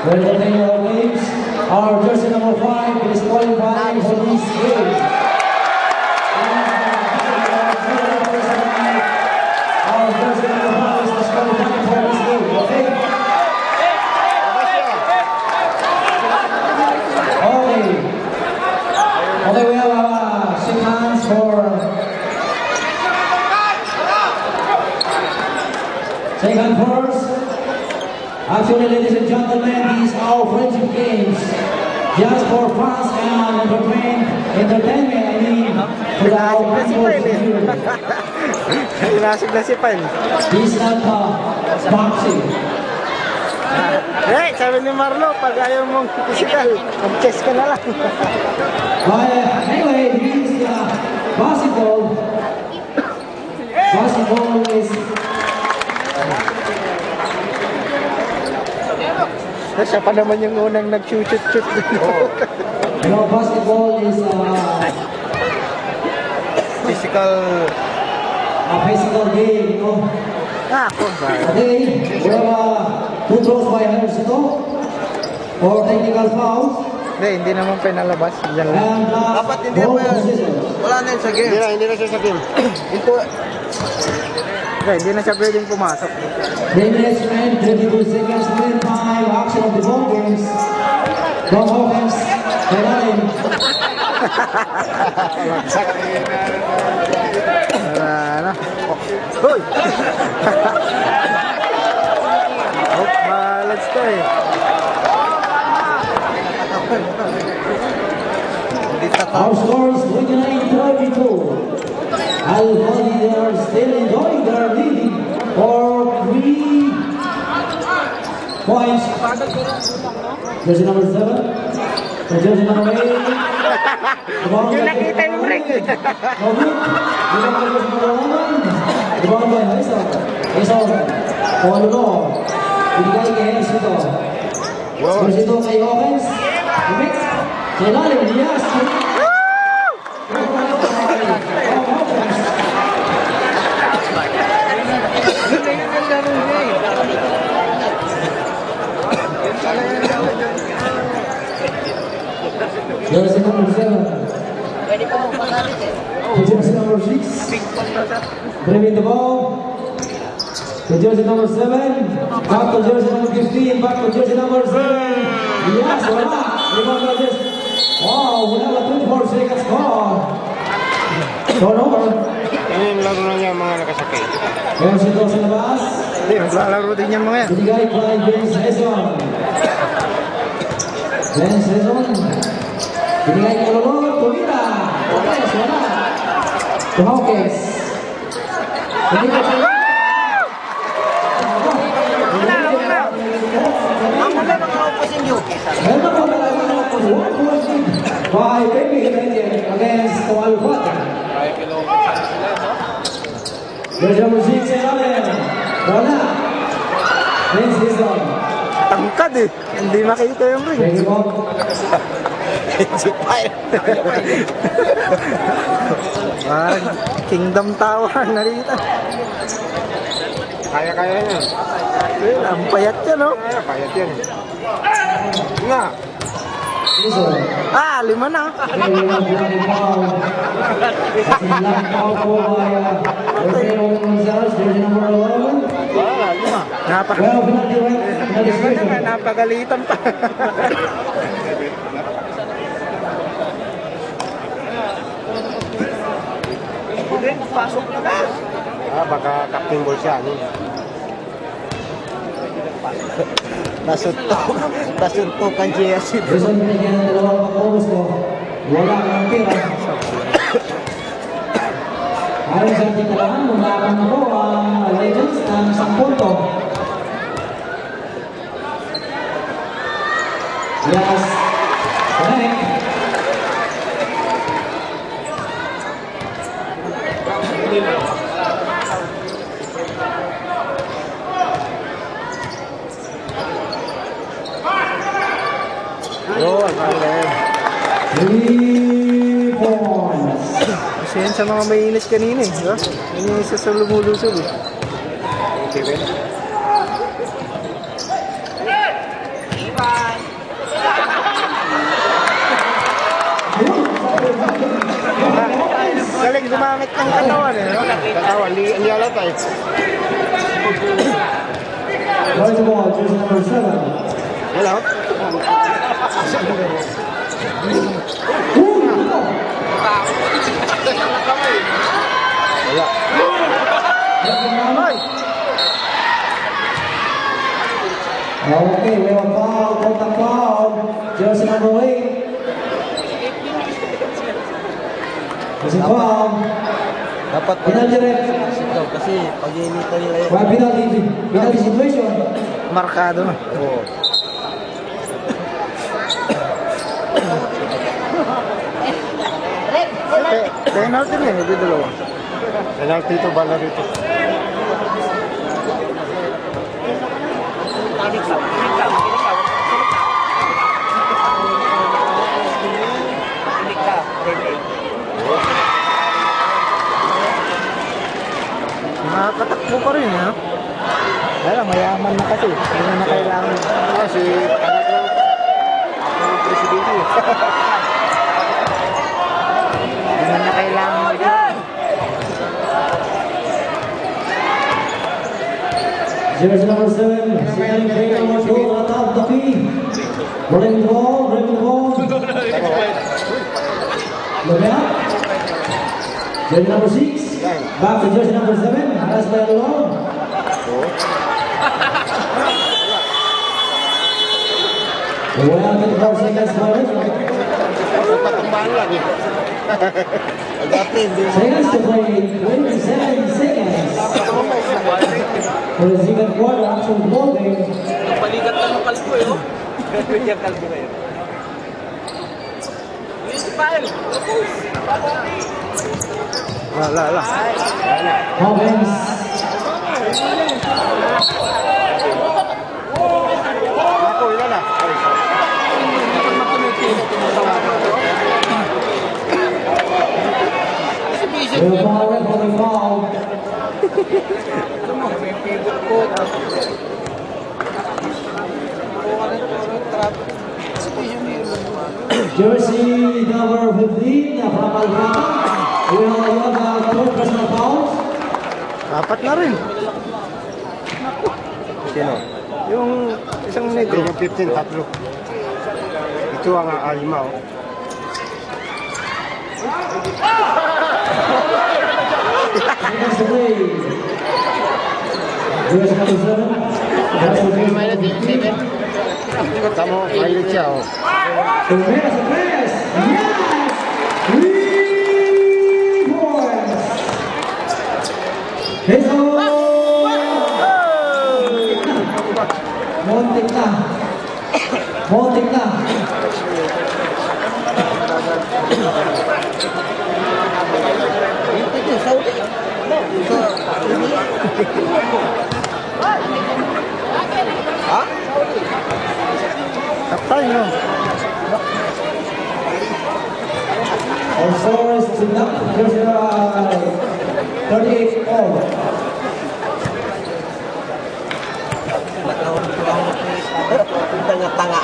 We're looking at our games. Our jersey number 5 is qualifying for this game. Our jersey number 5 is qualifying for this game. Okay? Okay, we have shake hands for shake hands first. Actually, ladies and gentlemen, these are our friendship games. Just for fun and entertainment, I mean, for our people here. This is not boxing. Eh, sabi ni Marlo, pag ayaw mong physical, mag-chess ka na lang. Anyway, this is basketball. Basketball is... Siya pa naman yung unang nag-shoot-shoot. You know, basketball is Physical game, you know. Okay, we have 2 throws by Henderson for technical fouls. Hindi naman pinalabas. Diyan lang. And dapat hindi pa yan. Wala na yun sa game. Hindi na siya sa game. Hindi na siya pwedeng pumasok. 3 minutes and 22 seconds win time action of the ball games. Both offense, Ferrari. Hoy! Balance to eh. Our score is 29-32. Al-Fadi, they are still enjoying their lead for 3 points. Jersey number 7. Jersey number 8. Yung nakita yung ring eh. The ball by Haisal. Haisal. Paululo. Binigay kay Hersito. Hersito kay Owens. Mix. Kay Lalim. Diaz. Jersey number 7. Jersey number 6. Bringing the ball. To jersey number 7. Back to jersey number 15. Back to jersey number 7. Yes, wala. Remember this. Wow, we have a 24 seconds score. Turnover. Ano yung laro na niya mga nakasakay? Jersey dos sa labas. Hindi, maglalaro din yan mga yan. Binigay kay Ben Sezon. Ben Sezon. Binigay kay Lolo. Tumira. Okay, wala. To Hawkins. Binigay kay by Baby against Al-Fadi. There's number 6 wala. Vince Dizon. Tangkad eh. Hindi makita yung ring. Kingdom Tower narito. Kaya yan. Ang payat yan, no? Payat yan. Nga. 5 na. Napagalitan pa. Pasok na ba? Baka captain ball siya. Nasuntok ang GSC. Gusto binigyan ng 2 pag-ubos ko. Wala kang pira. Ayon sa ating kailangan, mulakan na po ang Legends ng 10 punto. Yes. Connect. Yun, galing. 3 points. Kasi yan sa mga mainit kanina eh, di ba? Yan yung isa sa lumulusog eh. Okay, gumamit ng katawan eh. No? Katawan, hindi alata eh. First of all, jersey number 7. Wala. Okay, we have a foul, contact foul. Jersey number 8. There's a foul. Dapat Penalty ref. kasi pag-iinitan nila yun. Well, penalty situation. Markado na. Oo. Penalty na yun, hindi dalawa. Penalty ito, bala rito. Nakakatakbo pa rin, ha? Kaya mayaman na kasi. Hindi na kailangan. Kasi anak ng presidente. Hindi na kailangan. Jersey number 7. Signaling play number 2. Ratap Tapi. Rolling the ball. Lumea. Jersey number 6. Back to jersey number 7. Aras by alone. Well, 24 seconds for it. Patumbahan lang eh. Seconds to play. 27 seconds. For the second quarter, action ball game. Palikat lang ng kalbo eh. Yung kalbo na yun. Wala. Offense. Ako, ilan na? Will foul, holding foul. Jersey number 15 from Alcata. Will you have the third personal foul? Apat na rin. Sino? Yung isang negro. Yung 15, tatlo. Ito ang alima, oh. Next play. Jersey number 7. Tamo, mahilig siya, oh. Surprise! Yes! 3 points! Let's go! Montik na. Kaptay, no? Our score is to knock Jersey 38 all. Tanga-tanga.